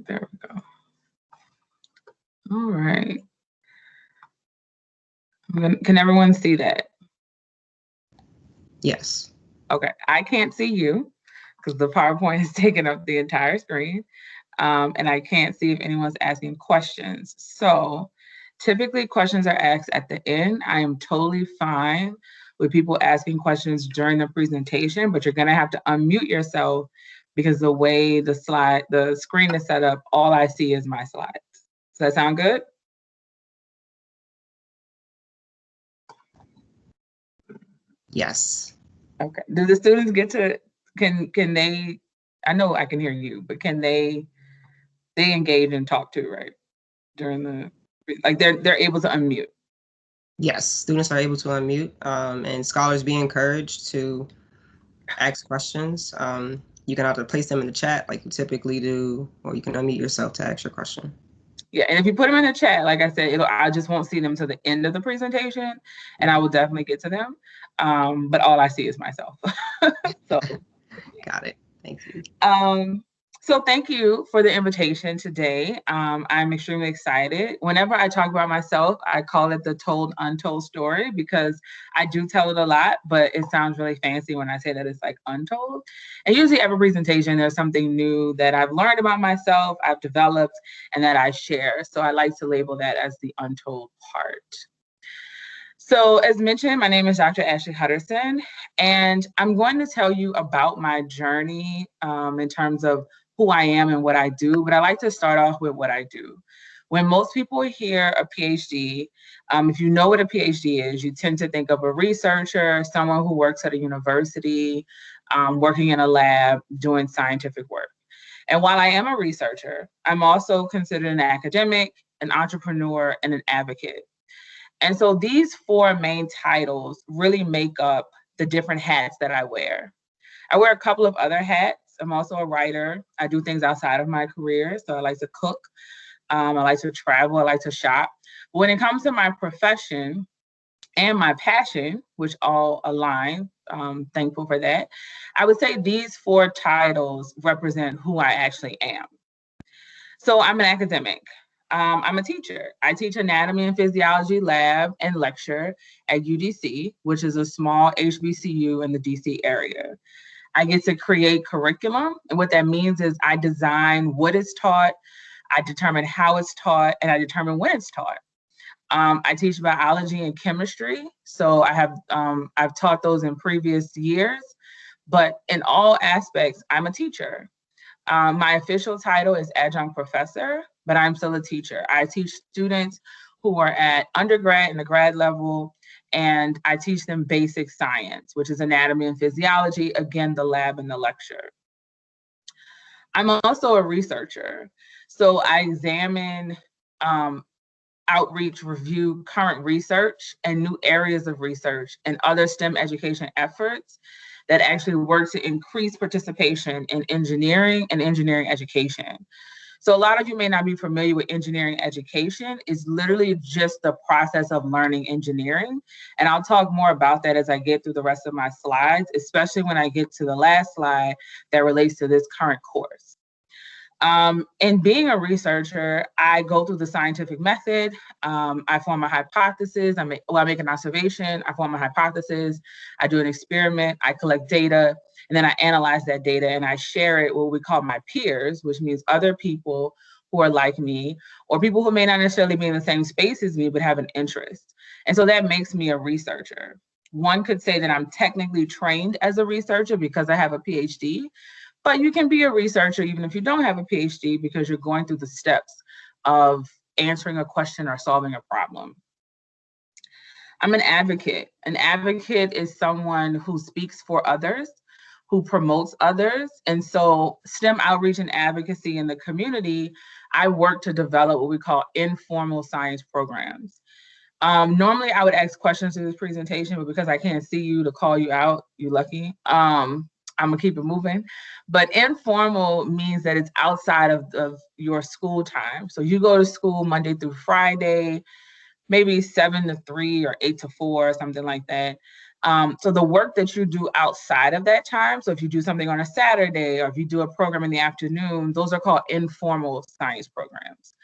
There we go. All right. Can everyone see that? Yes. Okay, I can't see you because the PowerPoint is taking up the entire screen. And I can't see if anyone's asking questions. So typically questions are asked at the end. I am totally fine with people asking questions during the presentation, but you're gonna have to unmute yourself because the way the screen is set up, all I see is my slides. Does that sound good? Yes. Okay. Do the students get to, can they, I know I can hear you, but can they engage and talk too, right? During the, like they're able to unmute. Yes, students are able to unmute, and scholars be encouraged to ask questions. You can either place them in the chat like you typically do, or you can unmute yourself to ask your question. Yeah, and if you put them in the chat, like I said, I just won't see them to the end of the presentation, and I will definitely get to them. But all I see is myself. So Got it. Thank you. So thank you for the invitation today. I'm extremely excited. Whenever I talk about myself, I call it the told untold story because I do tell it a lot, but it sounds really fancy when I say that it's like untold. And usually every presentation, there's something new that I've learned about myself, I've developed, and that I share. So I like to label that as the untold part. So as mentioned, my name is Dr. Ashley Huderson, and I'm going to tell you about my journey in terms of who I am and what I do, but I like to start off with what I do. When most people hear a PhD, if you know what a PhD is, you tend to think of a researcher, someone who works at a university, working in a lab, doing scientific work. And while I am a researcher, I'm also considered an academic, an entrepreneur, and an advocate. And so these four main titles really make up the different hats that I wear. I wear a couple of other hats. I'm also a writer. I do things outside of my career. So I like to cook. I like to travel. I like to shop. But when it comes to my profession and my passion, which all align, thankful for that, I would say these four titles represent who I actually am. So I'm an academic. I'm a teacher. I teach anatomy and physiology lab and lecture at UDC, which is a small HBCU in the DC area. I get to create curriculum. And what that means is I design what is taught, I determine how it's taught, and I determine when it's taught. I teach biology and chemistry. So I've taught those in previous years, but in all aspects, I'm a teacher. My official title is adjunct professor, but I'm still a teacher. I teach students who are at undergrad and the grad level, and I teach them basic science, which is anatomy and physiology, again, the lab and the lecture. I'm also a researcher. So I examine, outreach, review current research and new areas of research and other STEM education efforts that actually work to increase participation in engineering and engineering education. So a lot of you may not be familiar with engineering education. It's literally just the process of learning engineering. And I'll talk more about that as I get through the rest of my slides, especially when I get to the last slide that relates to this current course. In being a researcher, I go through the scientific method. I form a hypothesis. I make an observation. I form a hypothesis. I do an experiment. I collect data, and then I analyze that data and I share it with what we call my peers, which means other people who are like me, or people who may not necessarily be in the same space as me, but have an interest. And so that makes me a researcher. One could say that I'm technically trained as a researcher because I have a PhD, but you can be a researcher even if you don't have a PhD because you're going through the steps of answering a question or solving a problem. I'm an advocate. An advocate is someone who speaks for others, who promotes others. And so STEM outreach and advocacy in the community, I work to develop what we call informal science programs. Normally I would ask questions in this presentation, but because I can't see you to call you out, you're lucky. I'm gonna keep it moving. But informal means that it's outside of your school time. So you go to school Monday through Friday, maybe 7 to 3 or 8 to 4, something like that. So the work that you do outside of that time, so if you do something on a Saturday or if you do a program in the afternoon, those are called informal science programs.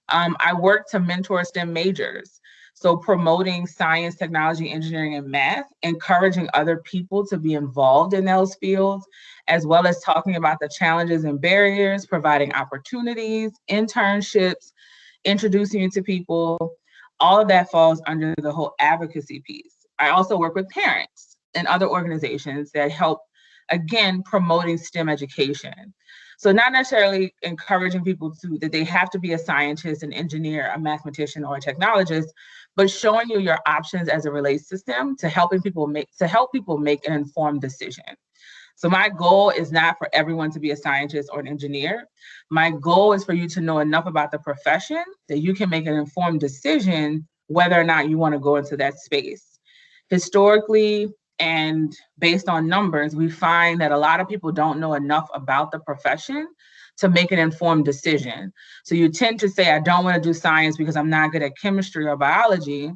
I work to mentor STEM majors. So promoting science, technology, engineering, and math, encouraging other people to be involved in those fields, as well as talking about the challenges and barriers, providing opportunities, internships, introducing you to people. All of that falls under the whole advocacy piece. I also work with parents and other organizations that help, again, promoting STEM education. So not necessarily encouraging people to that they have to be a scientist, an engineer, a mathematician, or a technologist, but showing you your options as it relates to STEM to help people make an informed decision. So my goal is not for everyone to be a scientist or an engineer. My goal is for you to know enough about the profession that you can make an informed decision whether or not you want to go into that space. Historically, and based on numbers, we find that a lot of people don't know enough about the profession to make an informed decision. So you tend to say, I don't want to do science because I'm not good at chemistry or biology.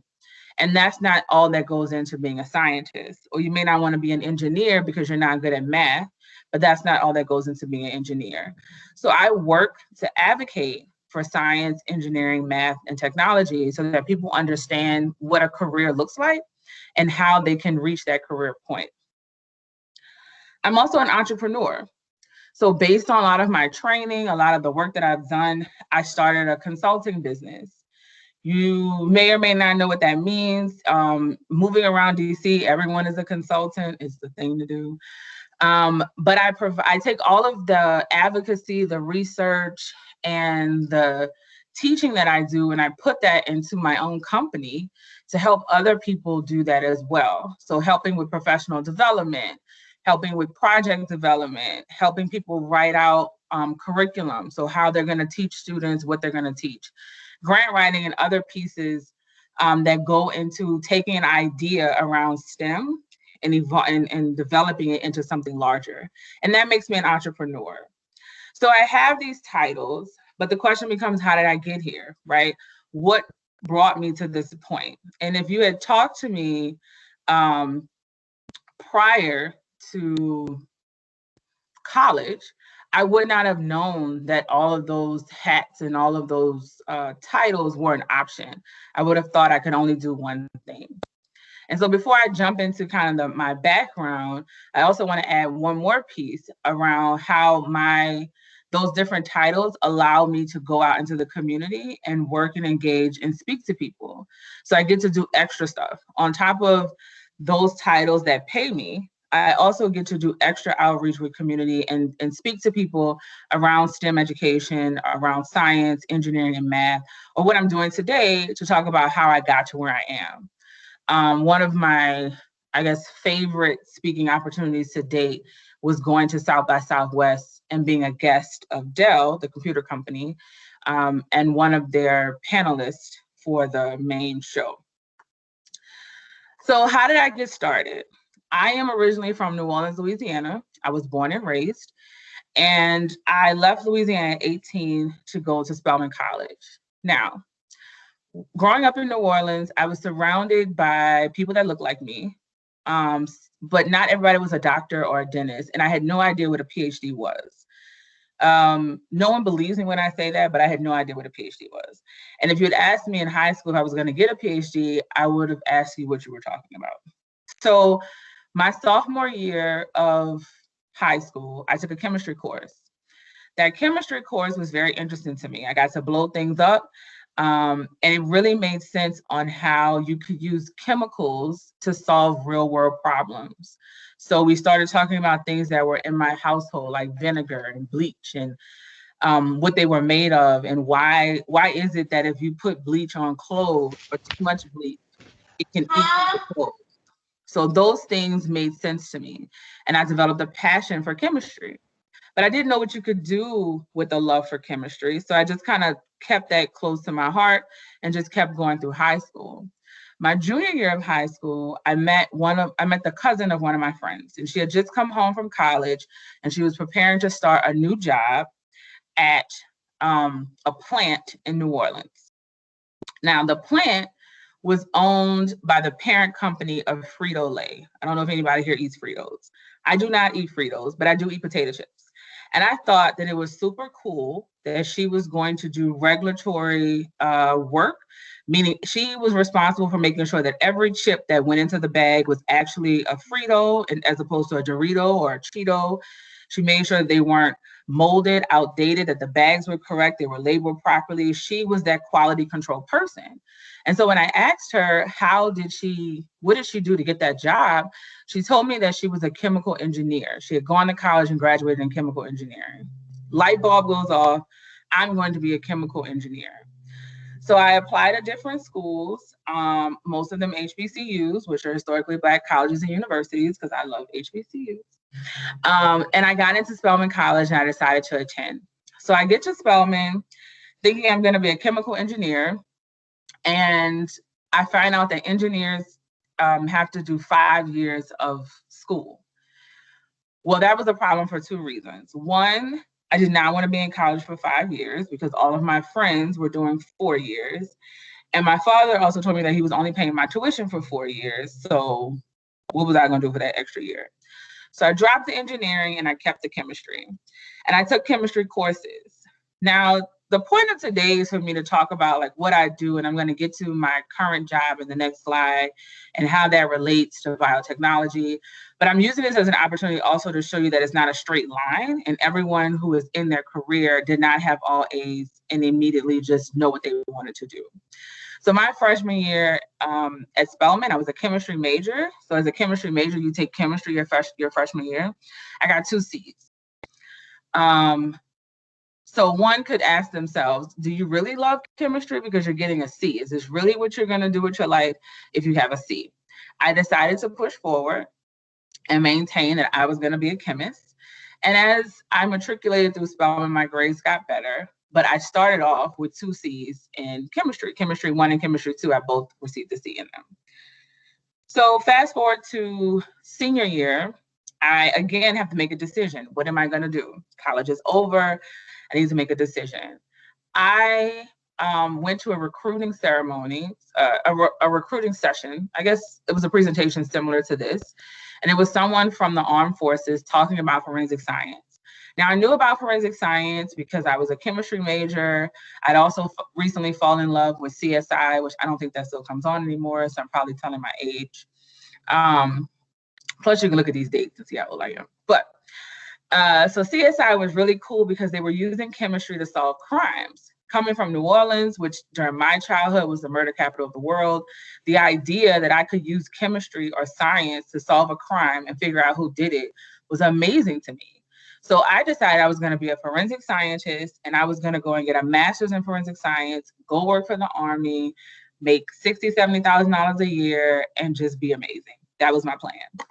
And that's not all that goes into being a scientist. Or you may not want to be an engineer because you're not good at math, but that's not all that goes into being an engineer. So I work to advocate for science, engineering, math, and technology so that people understand what a career looks like and how they can reach that career point. I'm also an entrepreneur. So based on a lot of my training, a lot of the work that I've done, I started a consulting business. You may or may not know what that means. Moving around DC, everyone is a consultant. It's the thing to do. But I take all of the advocacy, the research, and the teaching that I do, and I put that into my own company to help other people do that as well. So helping with professional development, helping with project development, helping people write out curriculum. So how they're going to teach students what they're going to teach. Grant writing and other pieces that go into taking an idea around STEM and developing it into something larger. And that makes me an entrepreneur. So I have these titles, but the question becomes, how did I get here, right? What brought me to this point? And if you had talked to me prior to college, I would not have known that all of those hats and all of those titles were an option. I would have thought I could only do one thing. And so before I jump into kind of my background, I also want to add one more piece around how those different titles allow me to go out into the community and work and engage and speak to people. So I get to do extra stuff. On top of those titles that pay me, I also get to do extra outreach with community and speak to people around STEM education, around science, engineering, and math, or what I'm doing today to talk about how I got to where I am. One of my, I guess, favorite speaking opportunities to date was going to South by Southwest and being a guest of Dell, the computer company, and one of their panelists for the main show. So how did I get started? I am originally from New Orleans, Louisiana. I was born and raised, and I left Louisiana at 18 to go to Spelman College. Now, growing up in New Orleans, I was surrounded by people that looked like me, but not everybody was a doctor or a dentist, and I had no idea what a PhD was. No one believes me when I say that, but I had no idea what a PhD was. And if you had asked me in high school if I was going to get a PhD, I would have asked you what you were talking about. So my sophomore year of high school, I took a chemistry course. That chemistry course was very interesting to me. I got to blow things up. And it really made sense on how you could use chemicals to solve real world problems. So we started talking about things that were in my household, like vinegar and bleach, and what they were made of, and why is it that if you put bleach on clothes or too much bleach, it can eat the clothes. So those things made sense to me, and I developed a passion for chemistry. But I didn't know what you could do with a love for chemistry. So I just kind of kept that close to my heart and just kept going through high school. My junior year of high school, I met the cousin of one of my friends, and she had just come home from college, and she was preparing to start a new job at a plant in New Orleans. Now, the plant was owned by the parent company of Frito-Lay. I don't know if anybody here eats Fritos. I do not eat Fritos, but I do eat potato chips. And I thought that it was super cool that she was going to do regulatory work, meaning she was responsible for making sure that every chip that went into the bag was actually a Frito and as opposed to a Dorito or a Cheeto. She made sure that they weren't molded, outdated, that the bags were correct, they were labeled properly. She was that quality control person. And so when I asked her, what did she do to get that job? She told me that she was a chemical engineer. She had gone to college and graduated in chemical engineering. Light bulb goes off. I'm going to be a chemical engineer. So I applied to different schools, most of them HBCUs, which are historically Black colleges and universities, because I love HBCUs. And I got into Spelman College and I decided to attend. So I get to Spelman thinking I'm going to be a chemical engineer. And I find out that engineers have to do 5 years of school. Well, that was a problem for 2 reasons. One, I did not want to be in college for 5 years because all of my friends were doing 4 years. And my father also told me that he was only paying my tuition for 4 years. So what was I going to do for that extra year? So I dropped the engineering and I kept the chemistry. And I took chemistry courses. Now, the point of today is for me to talk about like what I do, and I'm going to get to my current job in the next slide and how that relates to biotechnology. But I'm using this as an opportunity also to show you that it's not a straight line, and everyone who is in their career did not have all A's and immediately just know what they wanted to do. So my freshman year at Spelman, I was a chemistry major. So as a chemistry major, you take chemistry your freshman year. I got 2 C's. So one could ask themselves, do you really love chemistry because you're getting a C? Is this really what you're going to do with your life if you have a C? I decided to push forward and maintain that I was going to be a chemist. And as I matriculated through Spelman, my grades got better. But I started off with 2 C's in chemistry. Chemistry 1 and chemistry 2, I both received a C in them. So fast forward to senior year, I again have to make a decision. What am I going to do? College is over. I need to make a decision. I went to a recruiting ceremony, a recruiting session. I guess it was a presentation similar to this. And it was someone from the armed forces talking about forensic science. Now, I knew about forensic science because I was a chemistry major. I'd also recently fallen in love with CSI, which I don't think that still comes on anymore. So I'm probably telling my age. Plus, you can look at these dates and see how old I am. But so CSI was really cool because they were using chemistry to solve crimes. Coming from New Orleans, which during my childhood was the murder capital of the world, the idea that I could use chemistry or science to solve a crime and figure out who did it was amazing to me. So I decided I was going to be a forensic scientist and I was going to go and get a master's in forensic science, go work for the Army, make $60,000, $70,000 a year, and just be amazing. That was my plan.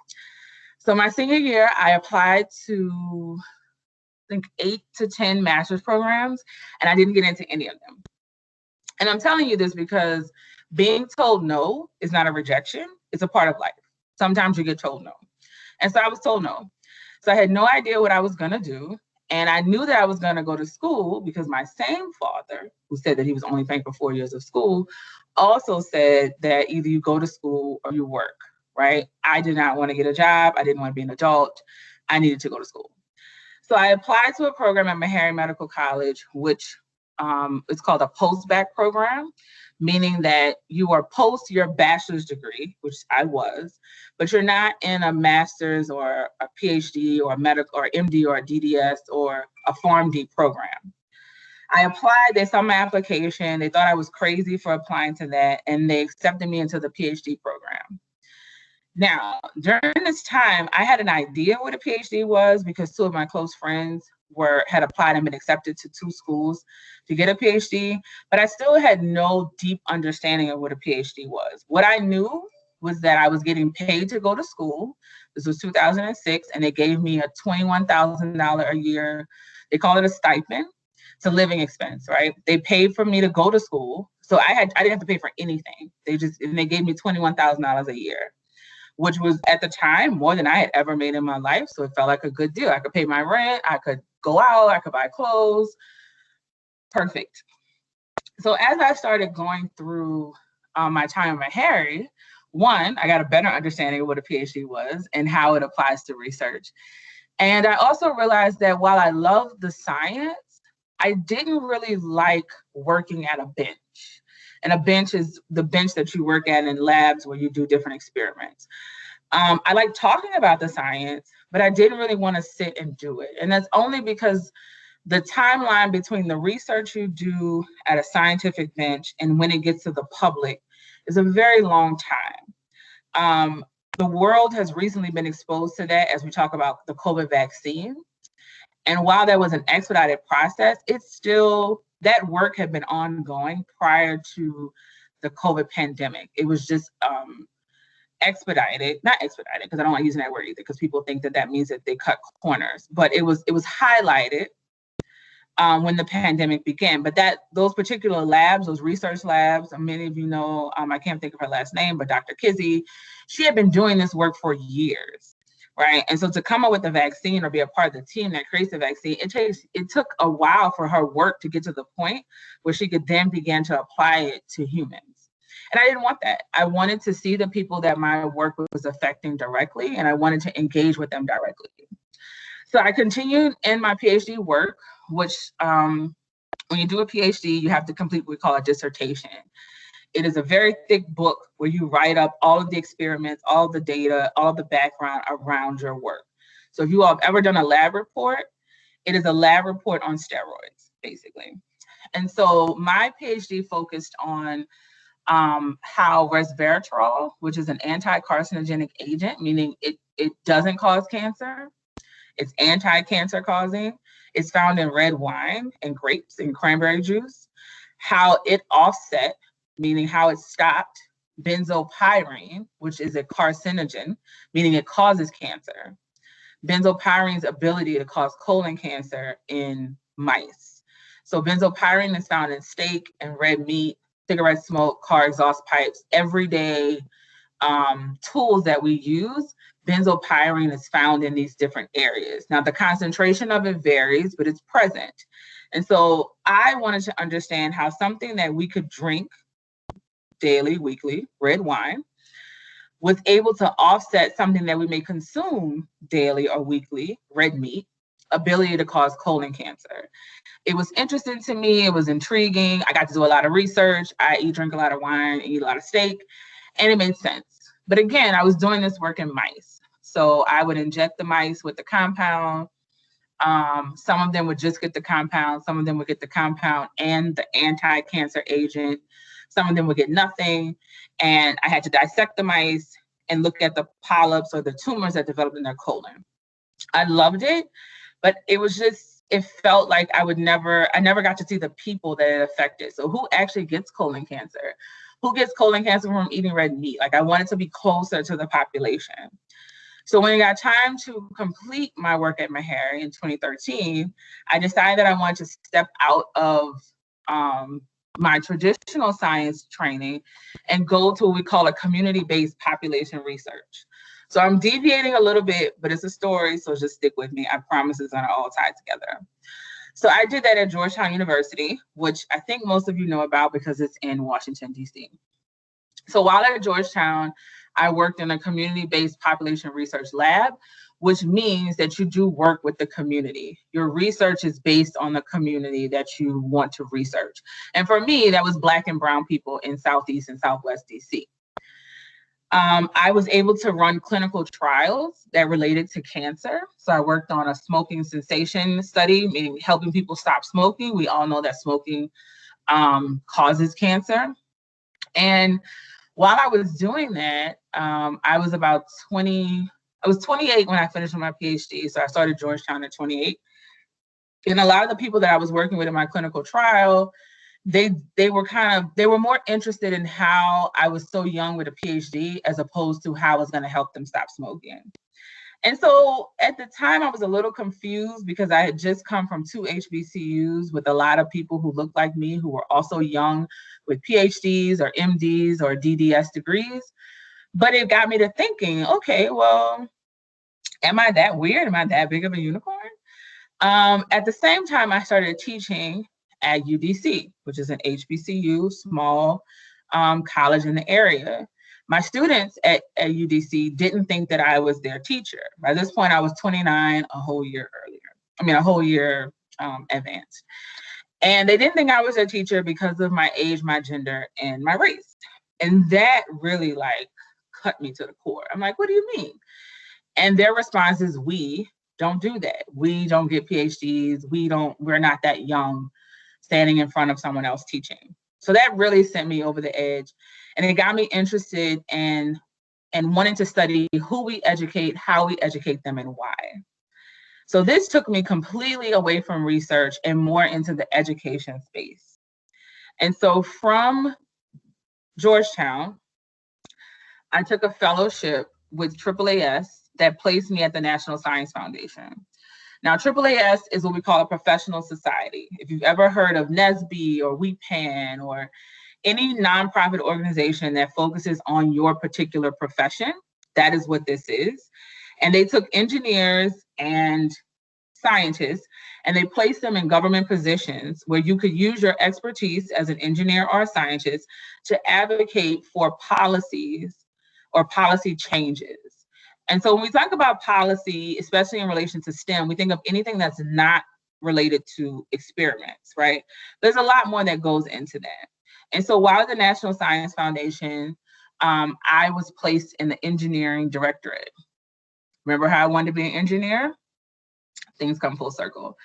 So my senior year, I applied to, I think, 8 to 10 master's programs, and I didn't get into any of them. And I'm telling you this because being told no is not a rejection. It's a part of life. Sometimes you get told no. And so I was told no. So I had no idea what I was going to do. And I knew that I was going to go to school because my same father, who said that he was only paying for 4 years of school, also said that either you go to school or you work. Right? I did not want to get a job. I didn't want to be an adult. I needed to go to school. So I applied to a program at Meharry Medical College, which is called a post-bac program, meaning that you are post your bachelor's degree, which I was, but you're not in a master's or a PhD or a medical or MD or a DDS or a PharmD program. I applied, they saw my application, they thought I was crazy for applying to that, and they accepted me into the PhD program. Now, during this time, I had an idea what a PhD was because 2 of my close friends had applied and been accepted to 2 schools to get a PhD, but I still had no deep understanding of what a PhD was. What I knew was that I was getting paid to go to school. This was 2006, and they gave me a $21,000 a year. They call it a stipend. It's a living expense, right? They paid for me to go to school, so I didn't have to pay for anything. They gave me $21,000 a year, which was at the time more than I had ever made in my life. So it felt like a good deal. I could pay my rent, I could go out, I could buy clothes. Perfect. So as I started going through my time at Harry, one, I got a better understanding of what a PhD was and how it applies to research. And I also realized that while I love the science, I didn't really like working at a bench. And a bench is the bench that you work at in labs where you do different experiments. I like talking about the science, but I didn't really want to sit and do it. And that's only because the timeline between the research you do at a scientific bench and when it gets to the public is a very long time. The world has recently been exposed to that as we talk about the COVID vaccine. And while that was an expedited process, it's still, that work had been ongoing prior to the COVID pandemic. It was just expedited, not expedited, because I don't like using that word either, because people think that that means that they cut corners, but it was highlighted when the pandemic began. But those particular labs, those research labs, many of you know, I can't think of her last name, but Dr. Kizzy, she had been doing this work for years, right? And so to come up with a vaccine or be a part of the team that creates the vaccine, it took a while for her work to get to the point where she could then begin to apply it to humans. And I didn't want that. I wanted to see the people that my work was affecting directly, and I wanted to engage with them directly. So I continued in my PhD work, which when you do a PhD, you have to complete what we call a dissertation. It is a very thick book where you write up all of the experiments, all of the data, all of the background around your work. So if you all have ever done a lab report, it is a lab report on steroids, basically. And so my PhD focused on how resveratrol, which is an anti-carcinogenic agent, meaning it doesn't cause cancer, it's anti-cancer causing, it's found in red wine and grapes and cranberry juice, how it offset, meaning how it stopped benzopyrene, which is a carcinogen, meaning it causes cancer, benzopyrene's ability to cause colon cancer in mice. So benzopyrene is found in steak and red meat, cigarette smoke, car exhaust pipes, everyday tools that we use. Benzopyrene is found in these different areas. Now, the concentration of it varies, but it's present. And so I wanted to understand how something that we could drink daily, weekly, red wine, was able to offset something that we may consume daily or weekly, red meat, ability to cause colon cancer. It was interesting to me. It was intriguing. I got to do a lot of research. I drink a lot of wine, eat a lot of steak, and it made sense. But again, I was doing this work in mice. So I would inject the mice with the compound. Some of them would just get the compound. Some of them would get the compound and the anti-cancer agent. Some of them would get nothing. And I had to dissect the mice and look at the polyps or the tumors that developed in their colon. I loved it, but it was just, it felt like I never got to see the people that it affected. So who actually gets colon cancer? Who gets colon cancer from eating red meat? Like, I wanted to be closer to the population. So when it got time to complete my work at Meharry in 2013, I decided that I wanted to step out of my traditional science training and go to what we call a community-based population research. So I'm deviating a little bit, but it's a story, so just stick with me. I promise it's gonna all tie together. So I did that at Georgetown University, which I think most of you know about because it's in Washington, D.C. So while at Georgetown, I worked in a community-based population research lab, which means that you do work with the community. Your research is based on the community that you want to research. And for me, that was Black and brown people in Southeast and Southwest DC. I was able to run clinical trials that related to cancer. So I worked on a smoking cessation study, meaning helping people stop smoking. We all know that smoking causes cancer. And while I was doing that, I was 28 when I finished my PhD. So I started Georgetown at 28. And a lot of the people that I was working with in my clinical trial, they were more interested in how I was so young with a PhD as opposed to how I was going to help them stop smoking. And so at the time, I was a little confused because I had just come from 2 HBCUs with a lot of people who looked like me, who were also young with PhDs or MDs or DDS degrees. But it got me to thinking, okay, well, am I that weird? Am I that big of a unicorn? At the same time, I started teaching at UDC, which is an HBCU, small college in the area. My students at UDC didn't think that I was their teacher. By this point, I was 29, a whole year advanced. And they didn't think I was their teacher because of my age, my gender, and my race. And that really like cut me to the core. I'm like, what do you mean? And their response is, we don't do that. We don't get PhDs. We're not that young standing in front of someone else teaching. So that really sent me over the edge. And it got me interested in wanting to study who we educate, how we educate them, and why. So this took me completely away from research and more into the education space. And so from Georgetown, I took a fellowship with AAAS that placed me at the National Science Foundation. Now, AAAS is what we call a professional society. If you've ever heard of NSBE or WEPAN or any nonprofit organization that focuses on your particular profession, that is what this is. And they took engineers and scientists and they placed them in government positions where you could use your expertise as an engineer or a scientist to advocate for policies or policy changes. And so when we talk about policy, especially in relation to STEM, we think of anything that's not related to experiments, right? There's a lot more that goes into that. And so while at the National Science Foundation, I was placed in the engineering directorate. Remember how I wanted to be an engineer? Things come full circle.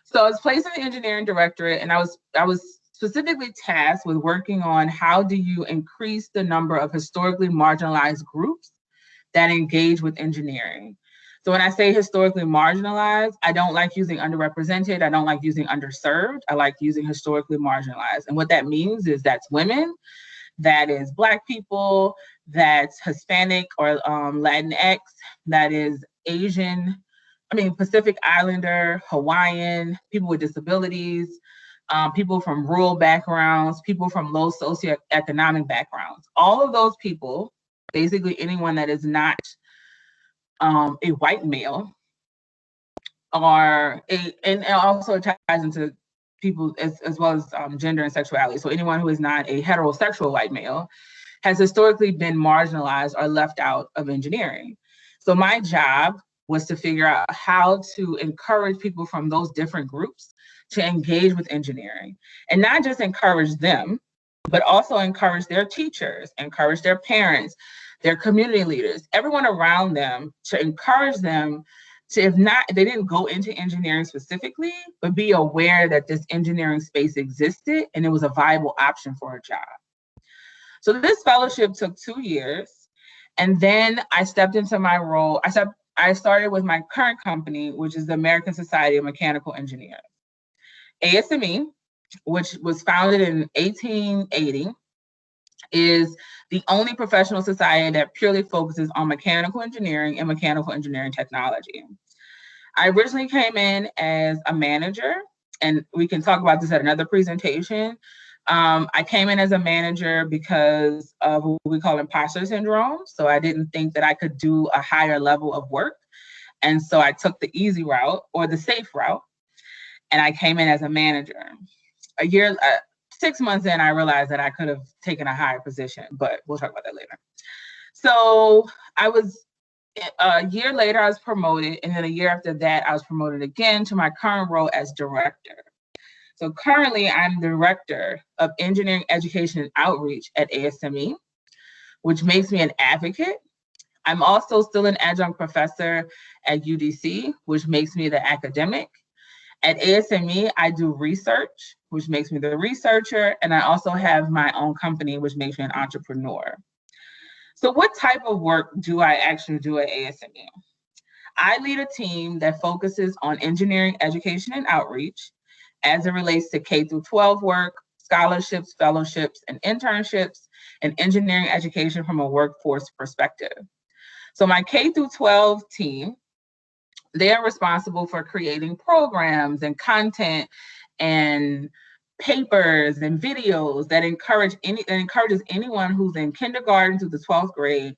So I was placed in the engineering directorate, and I was specifically tasked with working on how do you increase the number of historically marginalized groups that engage with engineering. So when I say historically marginalized, I don't like using underrepresented. I don't like using underserved. I like using historically marginalized. And what that means is that's women, that is Black people, that's Hispanic or Latinx, that is Asian, Pacific Islander, Hawaiian, people with disabilities, people from rural backgrounds, people from low socioeconomic backgrounds. All of those people, basically anyone that is not a white male, and it also ties into people as well as gender and sexuality. So anyone who is not a heterosexual white male has historically been marginalized or left out of engineering. So my job was to figure out how to encourage people from those different groups to engage with engineering, and not just encourage them, but also encourage their teachers, encourage their parents, their community leaders, everyone around them, to encourage them to, if they didn't go into engineering specifically, but be aware that this engineering space existed and it was a viable option for a job. So this fellowship took 2 years, and then I stepped into my role. I started with my current company, which is the American Society of Mechanical Engineers. ASME, which was founded in 1880, is the only professional society that purely focuses on mechanical engineering and mechanical engineering technology. I originally came in as a manager, and we can talk about this at another presentation. I came in as a manager because of what we call imposter syndrome. So I didn't think that I could do a higher level of work. And so I took the easy route or the safe route, and I came in as a manager. 6 months in, I realized that I could have taken a higher position, but we'll talk about that later. So a year later, I was promoted, and then a year after that, I was promoted again to my current role as director. So currently, I'm director of engineering education and outreach at ASME, which makes me an advocate. I'm also still an adjunct professor at UDC, which makes me the academic. At ASME, I do research, which makes me the researcher, and I also have my own company, which makes me an entrepreneur. So what type of work do I actually do at ASME? I lead a team that focuses on engineering education and outreach as it relates to K-12 work, scholarships, fellowships, and internships, and engineering education from a workforce perspective. So my K-12 team, they're responsible for creating programs and content and papers and videos that encourages anyone who's in kindergarten to the 12th grade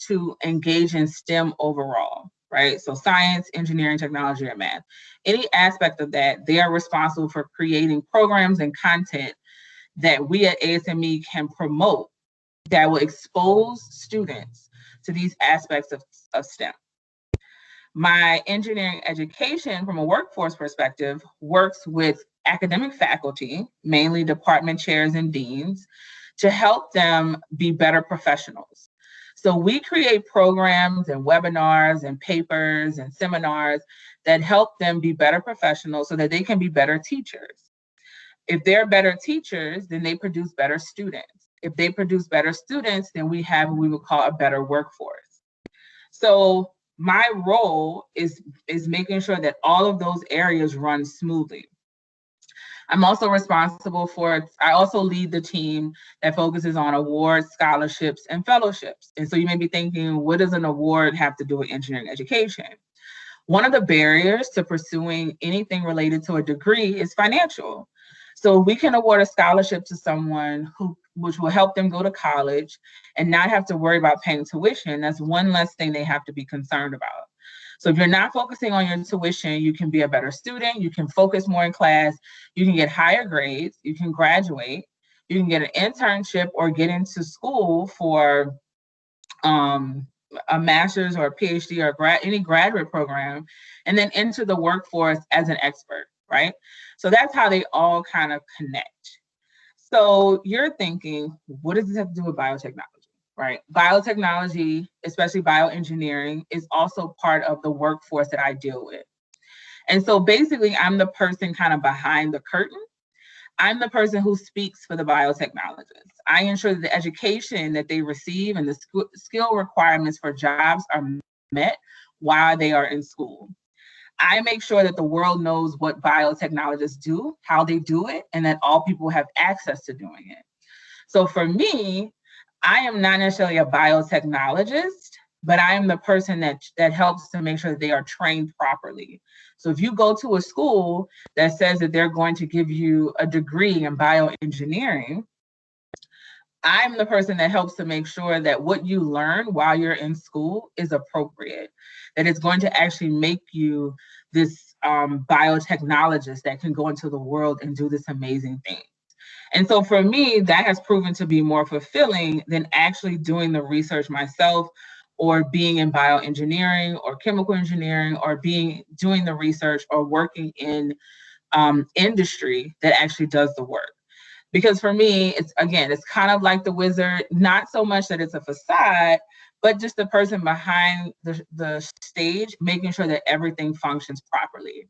to engage in STEM overall, right? So science, engineering, technology, or math. Any aspect of that, they are responsible for creating programs and content that we at ASME can promote that will expose students to these aspects of STEM. My engineering education from a workforce perspective works with academic faculty, mainly department chairs and deans, to help them be better professionals. So we create programs and webinars and papers and seminars that help them be better professionals so that they can be better teachers. If they're better teachers, then they produce better students. If they produce better students, then we have what we would call a better workforce. So my role is making sure that all of those areas run smoothly. I'm also responsible for, I also lead the team that focuses on awards, scholarships, and fellowships. And so you may be thinking, what does an award have to do with engineering education? One of the barriers to pursuing anything related to a degree is financial. So we can award a scholarship to someone which will help them go to college and not have to worry about paying tuition. That's one less thing they have to be concerned about. So if you're not focusing on your tuition, you can be a better student, you can focus more in class, you can get higher grades, you can graduate, you can get an internship or get into school for a master's or a PhD or any graduate program, and then enter the workforce as an expert, right? So that's how they all kind of connect. So you're thinking, what does this have to do with biotechnology, right? Biotechnology, especially bioengineering, is also part of the workforce that I deal with. And so basically, I'm the person kind of behind the curtain. I'm the person who speaks for the biotechnologists. I ensure that the education that they receive and the skill requirements for jobs are met while they are in school. I make sure that the world knows what biotechnologists do, how they do it, and that all people have access to doing it. So for me, I am not necessarily a biotechnologist, but I am the person that helps to make sure that they are trained properly. So if you go to a school that says that they're going to give you a degree in bioengineering, I'm the person that helps to make sure that what you learn while you're in school is appropriate, that it's going to actually make you this biotechnologist that can go into the world and do this amazing thing. And so for me, that has proven to be more fulfilling than actually doing the research myself or being in bioengineering or chemical engineering or doing the research or working in industry that actually does the work. Because for me, it's kind of like the wizard, not so much that it's a facade, but just the person behind the stage, making sure that everything functions properly.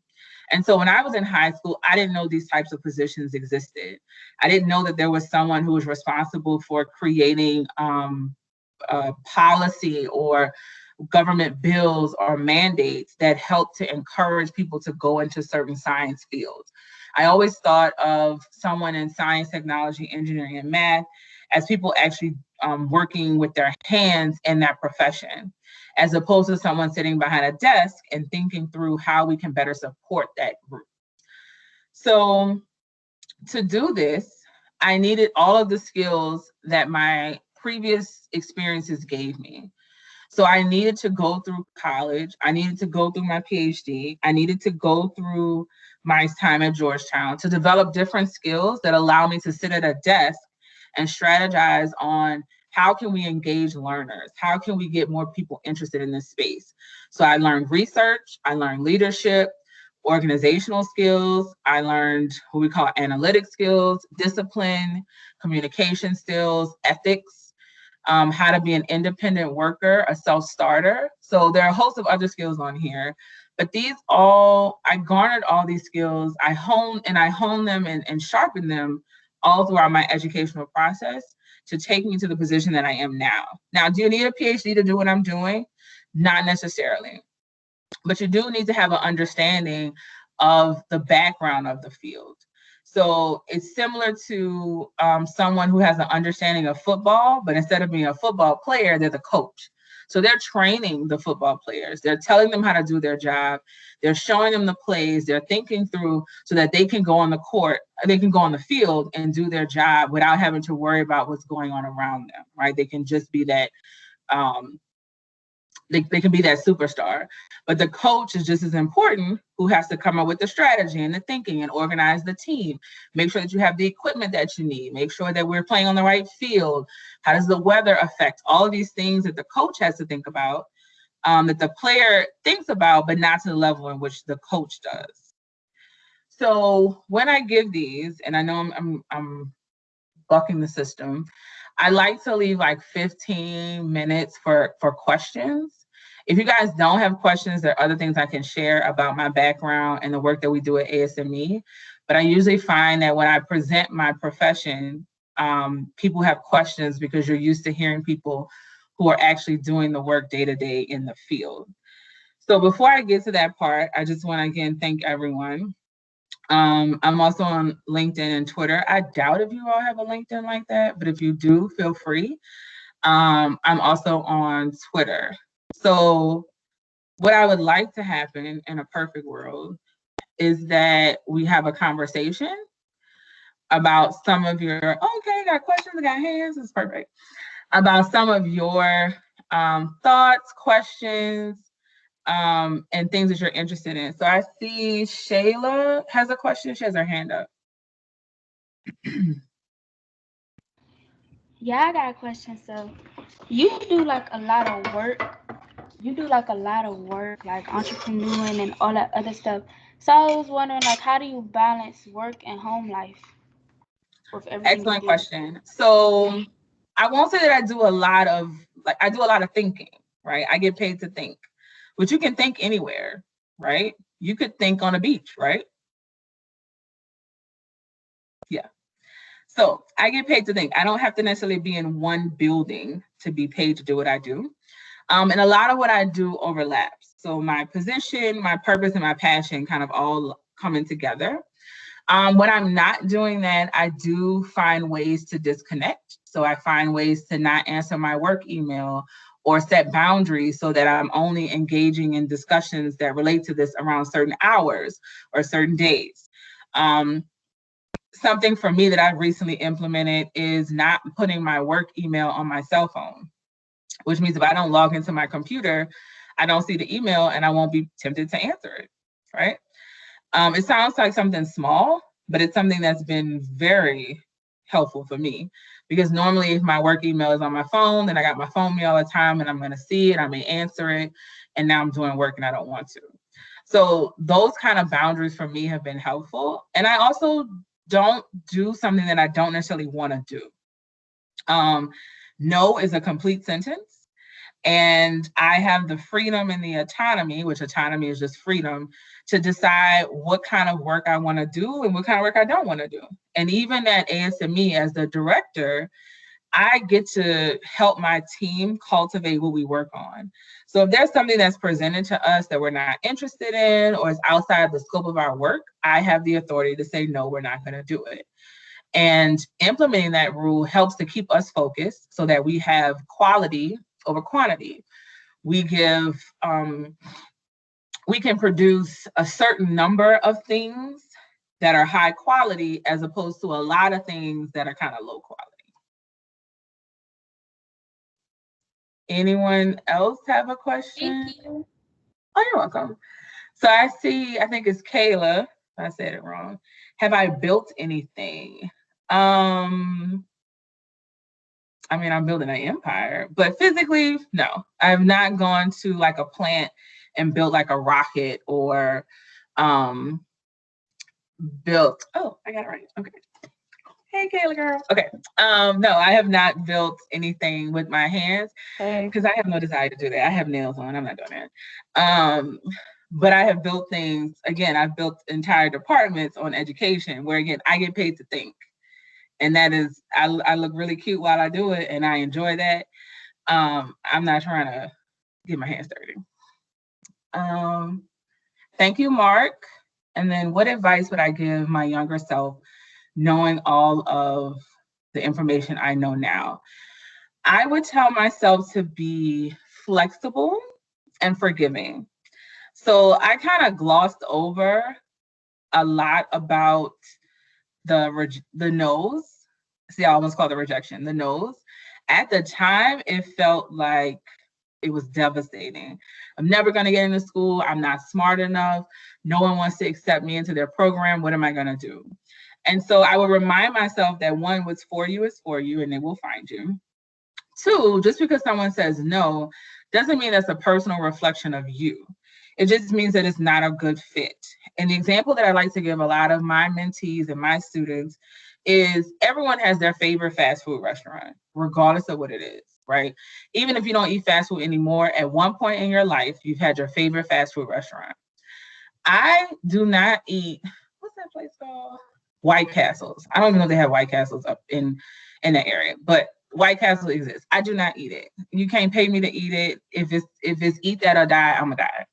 And so when I was in high school, I didn't know these types of positions existed. I didn't know that there was someone who was responsible for creating policy or government bills or mandates that help to encourage people to go into certain science fields. I always thought of someone in science, technology, engineering, and math as people actually working with their hands in that profession, as opposed to someone sitting behind a desk and thinking through how we can better support that group. So to do this, I needed all of the skills that my previous experiences gave me. So I needed to go through college. I needed to go through my PhD. I needed to go through my time at Georgetown to develop different skills that allow me to sit at a desk and strategize on how can we engage learners? How can we get more people interested in this space? So I learned research, I learned leadership, organizational skills. I learned what we call analytic skills, discipline, communication skills, ethics, how to be an independent worker, a self-starter. So there are a host of other skills on here, but I garnered all these skills. I honed them and sharpened them all throughout my educational process to take me to the position that I am now. Now, do you need a PhD to do what I'm doing? Not necessarily, but you do need to have an understanding of the background of the field. So it's similar to someone who has an understanding of football, but instead of being a football player, they're the coach. So they're training the football players. They're telling them how to do their job. They're showing them the plays. They're thinking through so that they can go on the court, they can go on the field and do their job without having to worry about what's going on around them, right? They can just be that They can be that superstar, but the coach is just as important, who has to come up with the strategy and the thinking and organize the team, make sure that you have the equipment that you need, make sure that we're playing on the right field. How does the weather affect all of these things that the coach has to think about, that the player thinks about, but not to the level in which the coach does. So when I give these, and I know I'm bucking the system, I like to leave like 15 minutes for questions. If you guys don't have questions, there are other things I can share about my background and the work that we do at ASME. But I usually find that when I present my profession, people have questions because you're used to hearing people who are actually doing the work day to day in the field. So before I get to that part, I just want to again thank everyone. I'm also on LinkedIn and Twitter. I doubt if you all have a LinkedIn like that, but if you do, feel free. I'm also on Twitter. So what I would like to happen in a perfect world is that we have a conversation about some of your, okay, got questions, I got hands, it's perfect. About some of your thoughts, questions, and things that you're interested in. So I see Shayla has a question. She has her hand up. Yeah, I got a question. So, you do like a lot of work. You do like a lot of work, like entrepreneuring and all that other stuff. So I was wondering, like, how do you balance work and home life with everything you Excellent do? question. So I won't say that I do a lot of I do a lot of thinking, right? I get paid to think, but you can think anywhere, right? You could think on a beach, right? Yeah. So I get paid to think. I don't have to necessarily be in one building to be paid to do what I do. And a lot of what I do overlaps. So my position, my purpose, and my passion kind of all coming together. When I'm not doing that, I do find ways to disconnect. So I find ways to not answer my work email or set boundaries so that I'm only engaging in discussions that relate to this around certain hours or certain days. Something for me that I've recently implemented is not putting my work email on my cell phone, which means if I don't log into my computer, I don't see the email and I won't be tempted to answer it, right? It sounds like something small, but it's something that's been very helpful for me because normally if my work email is on my phone, then I got my phone with me all the time and I'm going to see it, I may answer it, and now I'm doing work and I don't want to. So those kind of boundaries for me have been helpful. And I also don't do something that I don't necessarily want to do. No is a complete sentence. And I have the freedom and the autonomy, which autonomy is just freedom, to decide what kind of work I want to do and what kind of work I don't want to do. And even at ASME as the director, I get to help my team cultivate what we work on. So if there's something that's presented to us that we're not interested in or is outside the scope of our work, I have the authority to say, no, we're not going to do it. And implementing that rule helps to keep us focused so that we have quality over quantity. We give, we can produce a certain number of things that are high quality as opposed to a lot of things that are kind of low quality. Anyone else have a question? Thank you. Oh, you're welcome. So I see, I think it's Kayla. If I said it wrong. Have I built anything? I mean, I'm building an empire, but physically, no. I've not gone to like a plant and built like a rocket or built, oh, I got it right. Okay. Hey, Kayla girl. Okay. No, I have not built anything with my hands because I have no desire to do that. I have nails on. I'm not doing that. But I have built things, again, I've built entire departments on education where, again, I get paid to think. And that is, I look really cute while I do it and I enjoy that. I'm not trying to get my hands dirty. Thank you, Mark. And then what advice would I give my younger self knowing all of the information I know now? I would tell myself to be flexible and forgiving. So I kind of glossed over a lot about the no's. See, I almost called it rejection, the no's. At the time, it felt like It was devastating. I'm never going to get into school. I'm not smart enough. No one wants to accept me into their program. What am I going to do? And so I would remind myself that one, what's for you is for you, and they will find you. Two, just because someone says no doesn't mean that's a personal reflection of you. It just means that it's not a good fit. And the example that I like to give a lot of my mentees and my students is everyone has their favorite fast food restaurant, regardless of what it is, right? Even if you don't eat fast food anymore, at one point in your life, you've had your favorite fast food restaurant. I do not eat, what's that place called? White Castles. I don't even know if they have White Castles up in the area, but White Castle exists. I do not eat it. You can't pay me to eat it. If it's eat that or die, I'm gonna die.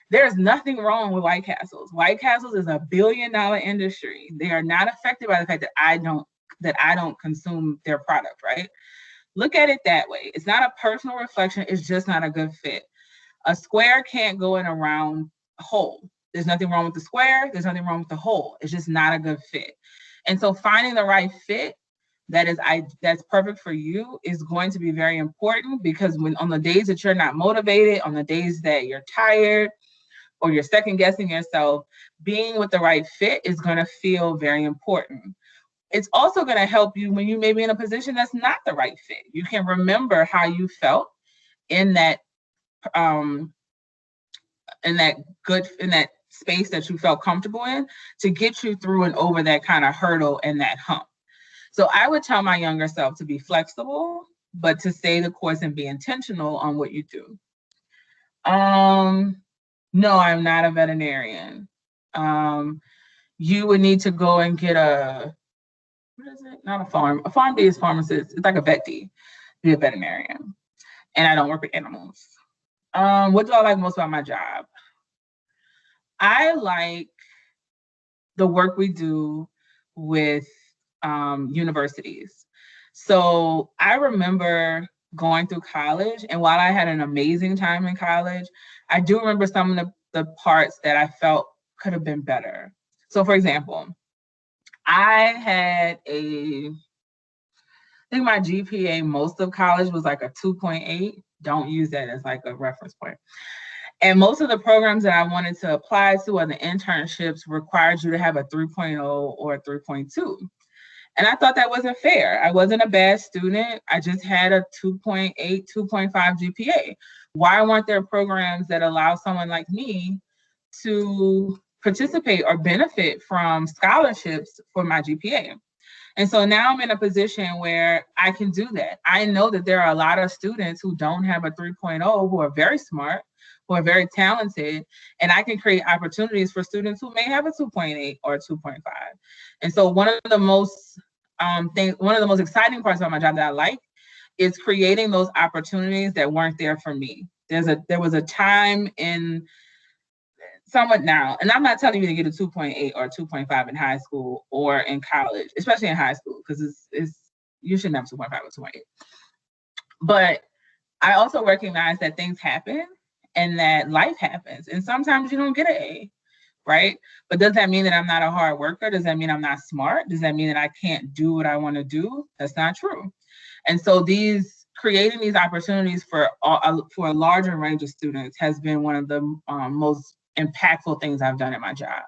There's nothing wrong with White Castles. White Castles is a $1 billion industry. They are not affected by the fact that I don't consume their product, right? Look at it that way. It's not a personal reflection. It's just not a good fit. A square can't go in a round hole. There's nothing wrong with the square. There's nothing wrong with the hole. It's just not a good fit. And so finding the right fit that's perfect for you is going to be very important, because when on the days that you're not motivated, on the days that you're tired or you're second guessing yourself, being with the right fit is going to feel very important. It's also going to help you when you may be in a position that's not the right fit. You can remember how you felt in that space that you felt comfortable in to get you through and over that kind of hurdle and that hump. So I would tell my younger self to be flexible, but to stay the course and be intentional on what you do. No, I'm not a veterinarian. You would need to go and get what is it? Not a farm. A farm D is pharmacist. It's like a vet D, be a veterinarian. And I don't work with animals. What do I like most about my job? I like the work we do with universities. So I remember going through college, and while I had an amazing time in college, I do remember some of the parts that I felt could have been better. So for example, I think my GPA most of college was like a 2.8. Don't use that as like a reference point. And most of the programs that I wanted to apply to, or the internships, required you to have a 3.0 or a 3.2. And I thought that wasn't fair. I wasn't a bad student. I just had a 2.8, 2.5 GPA. Why weren't there programs that allow someone like me to participate or benefit from scholarships for my GPA? And so now I'm in a position where I can do that. I know that there are a lot of students who don't have a 3.0 who are very smart, who are very talented, and I can create opportunities for students who may have a 2.8 or 2.5. And so one of the most exciting parts about my job that I like is creating those opportunities that weren't there for me. There was a time in somewhat now, and I'm not telling you to get a 2.8 or 2.5 in high school or in college, especially in high school, because you shouldn't have 2.5 or 2.8. But I also recognize that things happen and that life happens, and sometimes you don't get an A, right? But does that mean that I'm not a hard worker? Does that mean I'm not smart? Does that mean that I can't do what I want to do? That's not true. And so creating these opportunities for a larger range of students has been one of the most impactful things I've done at my job.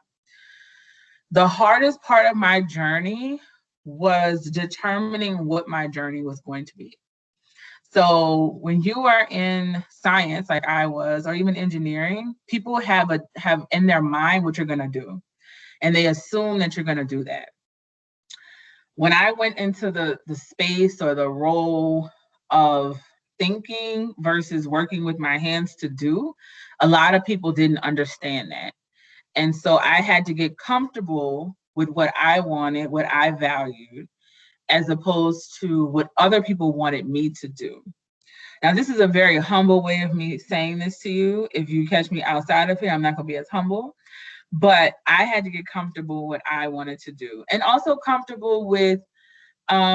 The hardest part of my journey was determining what my journey was going to be. So when you are in science, like I was, or even engineering, people have in their mind what you're going to do, and they assume that you're going to do that. When I went into the space or the role of thinking versus working with my hands to do, a lot of people didn't understand that. And so I had to get comfortable with what I wanted, what I valued, as opposed to what other people wanted me to do. Now, this is a very humble way of me saying this to you. If you catch me outside of here, I'm not going to be as humble. But I had to get comfortable with what I wanted to do, and also comfortable with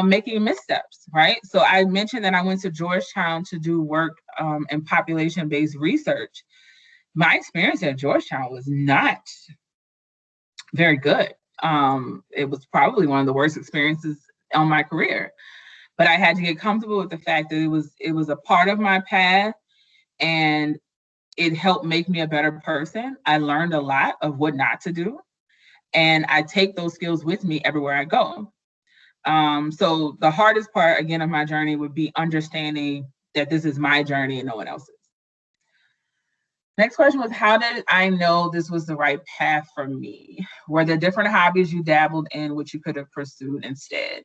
making missteps, right? So I mentioned that I went to Georgetown to do work in population-based research. My experience at Georgetown was not very good. It was probably one of the worst experiences on my career, but I had to get comfortable with the fact that it was a part of my path, and it helped make me a better person. I learned a lot of what not to do, and I take those skills with me everywhere I go. So the hardest part, again, of my journey would be understanding that this is my journey and no one else's. Next question was, how did I know this was the right path for me? Were there different hobbies you dabbled in which you could have pursued instead?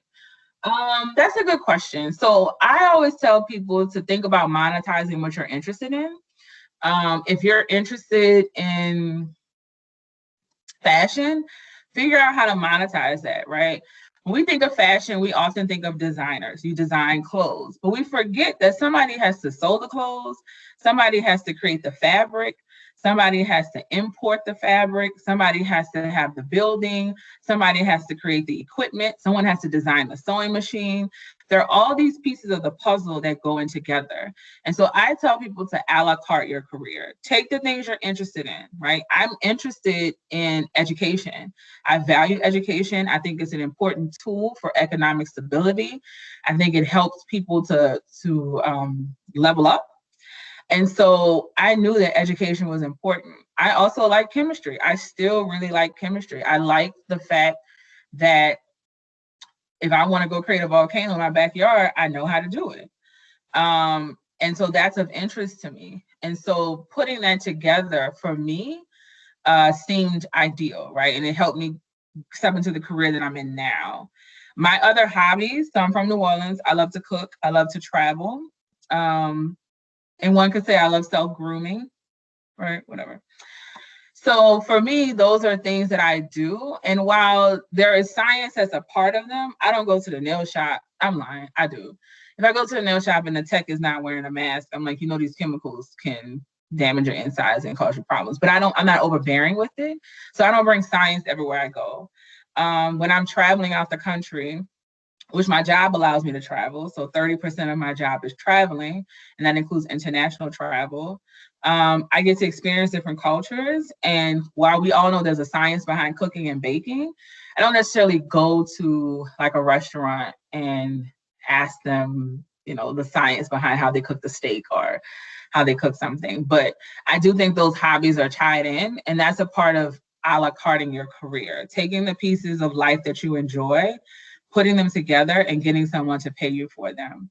That's a good question. So I always tell people to think about monetizing what you're interested in. If you're interested in fashion, figure out how to monetize that, right? When we think of fashion, we often think of designers. You design clothes, but we forget that somebody has to sew the clothes, somebody has to create the fabric, somebody has to import the fabric, somebody has to have the building, somebody has to create the equipment, someone has to design the sewing machine. There are all these pieces of the puzzle that go in together. And so I tell people to a la carte your career. Take the things you're interested in, right? I'm interested in education. I value education. I think it's an important tool for economic stability. I think it helps people to level up. And so I knew that education was important. I also like chemistry. I still really like chemistry. I like the fact that if I want to go create a volcano in my backyard, I know how to do it. And so that's of interest to me. And so putting that together for me seemed ideal, right? And it helped me step into the career that I'm in now. My other hobbies, so I'm from New Orleans. I love to cook. I love to travel. And one could say I love self-grooming, right? Whatever. So for me, those are things that I do. And while there is science as a part of them, I don't go to the nail shop. I'm lying. I do. If I go to the nail shop and the tech is not wearing a mask, I'm like, these chemicals can damage your insides and cause you problems. But I'm not overbearing with it. So I don't bring science everywhere I go. When I'm traveling out the country, which my job allows me to travel. So 30% of my job is traveling, and that includes international travel. I get to experience different cultures. And while we all know there's a science behind cooking and baking, I don't necessarily go to like a restaurant and ask them, the science behind how they cook the steak or how they cook something. But I do think those hobbies are tied in, and that's a part of a la carting your career, taking the pieces of life that you enjoy, putting them together and getting someone to pay you for them.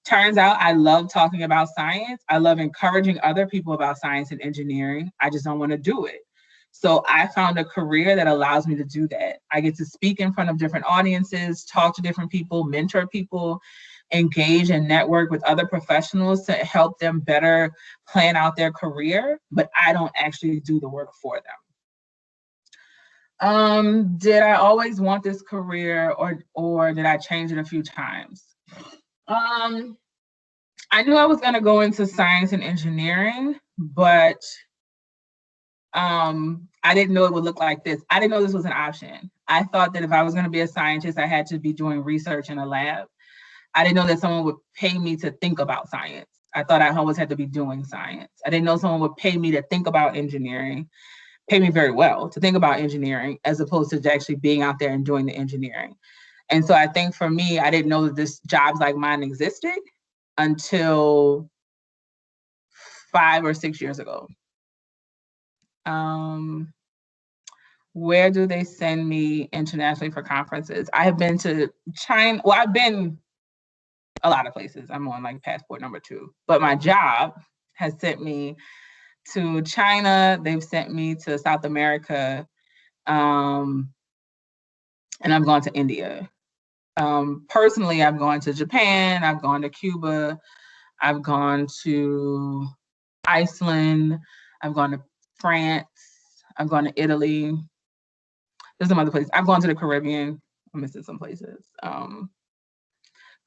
Turns out I love talking about science. I love encouraging other people about science and engineering. I just don't want to do it. So I found a career that allows me to do that. I get to speak in front of different audiences, talk to different people, mentor people, engage and network with other professionals to help them better plan out their career, but I don't actually do the work for them. Did I always want this career or did I change it a few times? I knew I was going to go into science and engineering, but I didn't know it would look like this. I didn't know this was an option. I thought that if I was going to be a scientist, I had to be doing research in a lab. I didn't know that someone would pay me to think about science. I thought I always had to be doing science. I didn't know someone would pay me to think about engineering, pay me very well to think about engineering, as opposed to actually being out there and doing the engineering. And so I think for me, I didn't know that this jobs like mine existed until 5 or 6 years ago. Where do they send me internationally for conferences? I have been to China. Well, I've been a lot of places. I'm on like passport number 2, but my job has sent me to China. They've sent me to South America. And I've gone to India. Personally, I've gone to Japan. I've gone to Cuba. I've gone to Iceland. I've gone to France. I've gone to Italy. There's some other places. I've gone to the Caribbean. I'm missing some places.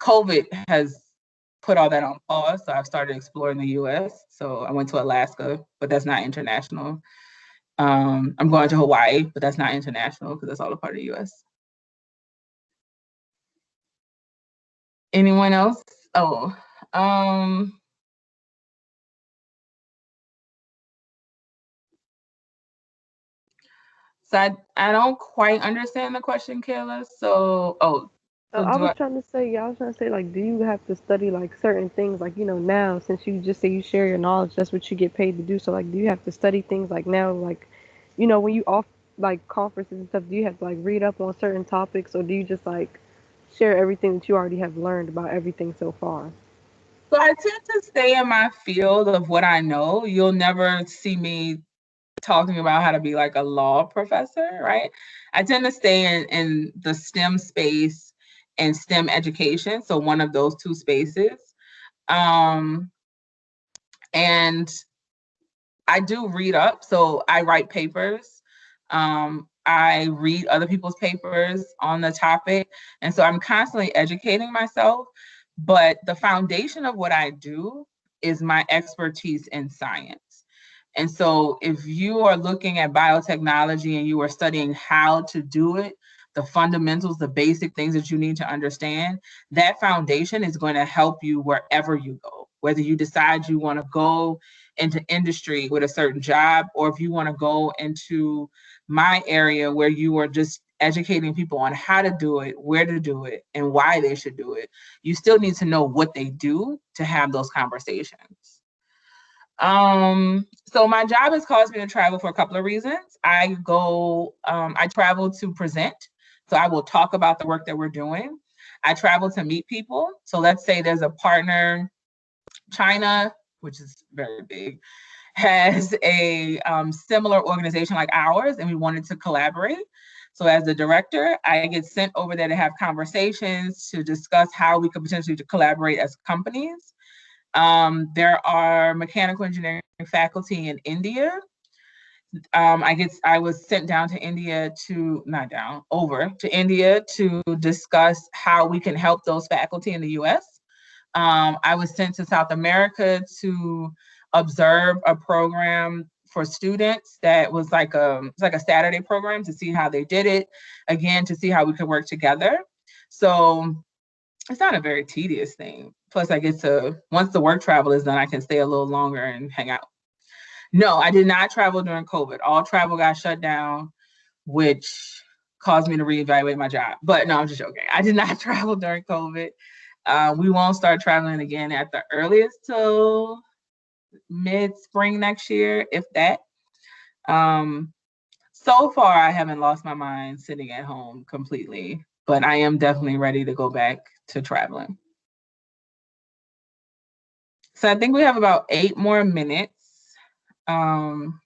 COVID has put all that on pause, so I've started exploring the US. So I went to Alaska, but that's not international. I'm going to Hawaii, but that's not international because that's all a part of the US. Anyone else? Oh, so I don't quite understand the question, Kayla. So, So I do was I, trying to say, yeah, I was trying to say, like, do you have to study like certain things, like now since you just say you share your knowledge, that's what you get paid to do. So like, do you have to study things like now, like, when you off like conferences and stuff, do you have to like read up on certain topics, or do you just like share everything that you already have learned about everything so far? so I tend to stay in my field of what I know. You'll never see me talking about how to be like a law professor, right? I tend to stay in the STEM space and STEM education. So one of those two spaces. Um, and I do read up. So I write papers. I read other people's papers on the topic. And so I'm constantly educating myself. But the foundation of what I do is my expertise in science. And so if you are looking at biotechnology and you are studying how to do it, the fundamentals, the basic things that you need to understand, that foundation is going to help you wherever you go. Whether you decide you want to go into industry with a certain job, or if you want to go into my area where you are just educating people on how to do it, where to do it, and why they should do it, you still need to know what they do to have those conversations. So my job has caused me to travel for a couple of reasons. I travel to present. So I will talk about the work that we're doing. I travel to meet people. So let's say there's a partner, China, which is very big, has a similar organization like ours, and we wanted to collaborate. So as the director, I get sent over there to have conversations to discuss how we could potentially collaborate as companies. There are mechanical engineering faculty in India. I was sent down to India to not down over to India to discuss how we can help those faculty in the U.S. I was sent to South America to observe a program for students that was like a Saturday program to see how they did it, again to see how we could work together. So it's not a very tedious thing. Plus, I get to, once the work travel is done, I can stay a little longer and hang out. No, I did not travel during COVID. All travel got shut down, which caused me to reevaluate my job. But no, I'm just joking. I did not travel during COVID. We won't start traveling again at the earliest till mid-spring next year, if that. Um, so far, I haven't lost my mind sitting at home completely, but I am definitely ready to go back to traveling. So I think we have about 8 more minutes. Um,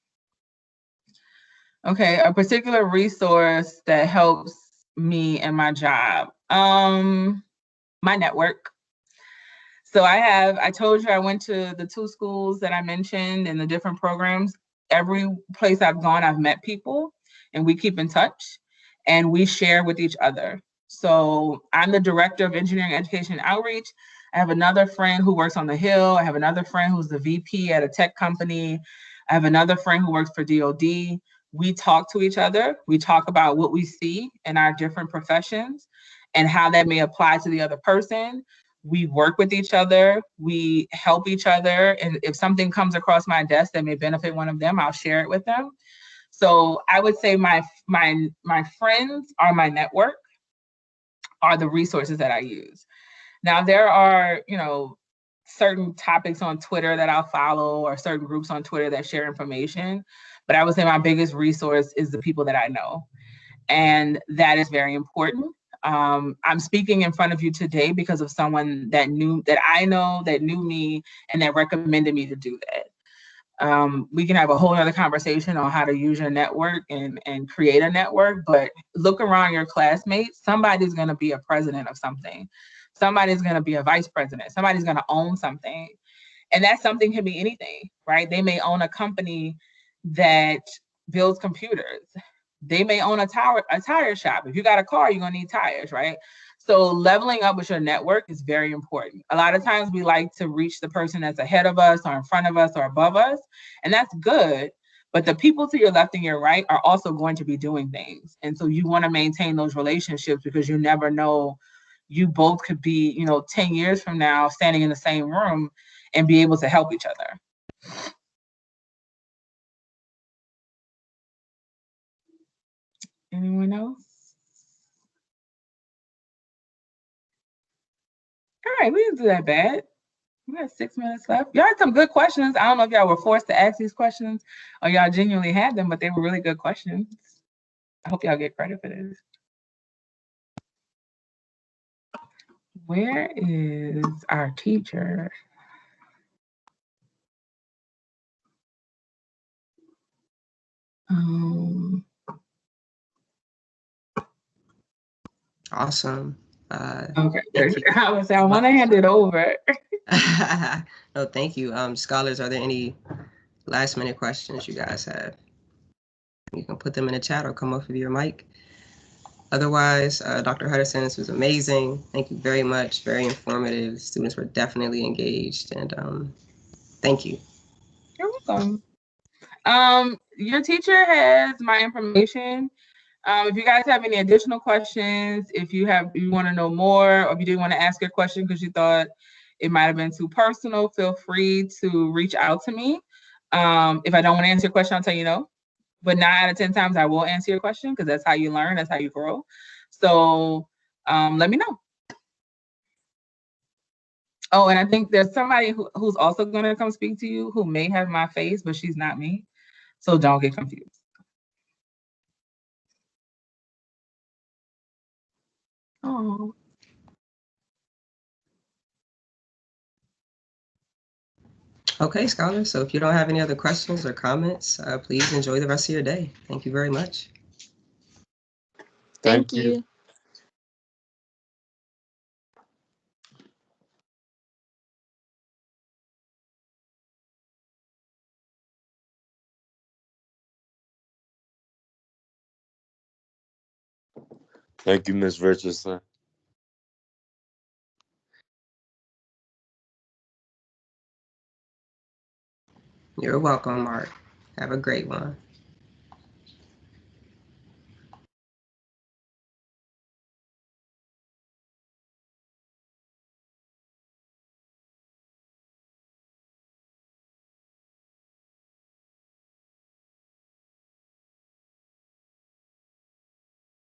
okay, a particular resource that helps me in my job. My network. So I told you I went to the 2 schools that I mentioned and the different programs. Every place I've gone, I've met people and we keep in touch and we share with each other. So I'm the director of engineering education and outreach. I have another friend who works on the Hill. I have another friend who's the VP at a tech company. I have another friend who works for DOD. We talk to each other. We talk about what we see in our different professions and how that may apply to the other person. We work with each other, we help each other, and if something comes across my desk that may benefit one of them, I'll share it with them. So I would say my friends are my network, are the resources that I use. Now there are, certain topics on Twitter that I'll follow or certain groups on Twitter that share information, but I would say my biggest resource is the people that I know. And that is very important. I'm speaking in front of you today because of someone that I know, that knew me, and that recommended me to do that. We can have a whole other conversation on how to use your network and create a network, but look around your classmates. Somebody's going to be a president of something. Somebody's going to be a vice president. Somebody's going to own something. And that something can be anything, right? They may own a company that builds computers. They may own a tire shop. If you got a car, you're gonna need tires, right? So leveling up with your network is very important. A lot of times we like to reach the person that's ahead of us or in front of us or above us, and that's good. But the people to your left and your right are also going to be doing things. And so you want to maintain those relationships because you never know, you both could be, 10 years from now standing in the same room and be able to help each other. Anyone else? All right, we didn't do that bad. We got 6 minutes left. Y'all had some good questions. I don't know if y'all were forced to ask these questions or y'all genuinely had them, but they were really good questions. I hope y'all get credit for this. Where is our teacher? Awesome. Okay. Thank you. I was saying, I want to hand it over. No, thank you. Scholars, are there any last minute questions you guys have? You can put them in the chat or come off of your mic. Otherwise, Dr. Huderson, this was amazing. Thank you very much. Very informative. Students were definitely engaged, and thank you. You're welcome. Your teacher has my information. If you guys have any additional questions, if you want to know more, or if you didn't want to ask your question because you thought it might have been too personal, feel free to reach out to me. If I don't want to answer your question, I'll tell you no. But 9 out of 10 times I will answer your question because that's how you learn, that's how you grow. So let me know. Oh, and I think there's somebody who's also going to come speak to you who may have my face, but she's not me. So don't get confused. Oh. Okay, scholars. So if you don't have any other questions or comments, please enjoy the rest of your day. Thank you very much. Thank you. Thank you, Ms. Richardson. You're welcome, Mark. Have a great one.